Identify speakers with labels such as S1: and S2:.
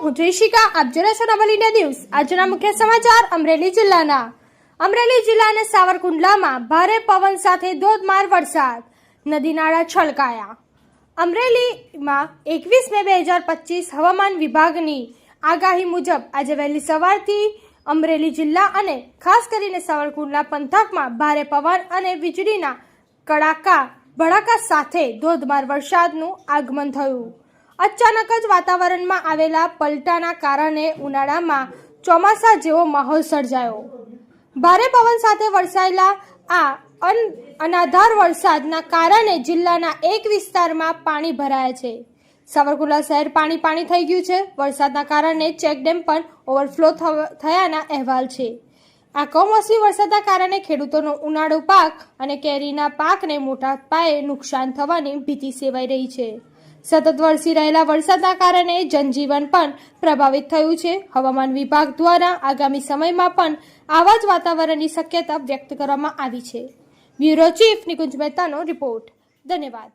S1: હું જયશિકા, આપ જોઈ રહ્યા છો નવલ ઇન્ડિયા ન્યૂઝ। આજના મુખ્ય સમાચાર અમરેલી જિલ્લાના સાવરકુંડલામાં ભારે પવન સાથે ધોધમાર વરસાદ, નદી નાળા છલકાયા। અમરેલીમાં 21 મે 2025 હવામાન વિભાગની આગાહી મુજબ આજે વહેલી સવારથી અમરેલી જિલ્લા અને ખાસ કરીને સાવરકુંડલા પંથકમાં ભારે પવન અને વીજળીના કડાકા ભડાકા સાથે ધોધમાર વરસાદનું આગમન થયું। અચાનક જ વાતાવરણમાં આવેલા પલટાના કારણે ઉનાળામાં ચોમાસા જેવો માહોલ સર્જાયો। ભારે પવન સાથે વરસાયેલા આ અનાધાર વરસાદના કારણે જિલ્લાના એક વિસ્તારમાં પાણી ભરાયા છે। સાવરકુંડલા શહેર પાણી થઈ ગયું છે। વરસાદના કારણે ચેકડેમ પણ ઓવરફ્લો થયાના અહેવાલ છે। આ કમોસમી વરસાદના કારણે ખેડૂતોનો ઉનાળુ પાક અને કેરીના પાકને મોટા પાયે નુકસાન થવાની ભીતિ સેવાઈ રહી છે। સતત વરસી રહેલા વરસાદના કારણે જનજીવન પણ પ્રભાવિત થયું છે। હવામાન વિભાગ દ્વારા આગામી સમયમાં પણ આવા જ વાતાવરણની શક્યતા વ્યક્ત કરવામાં આવી છે। બ્યુરો ચીફ નિકુંજ મહેતાનો રિપોર્ટ। ધન્યવાદ।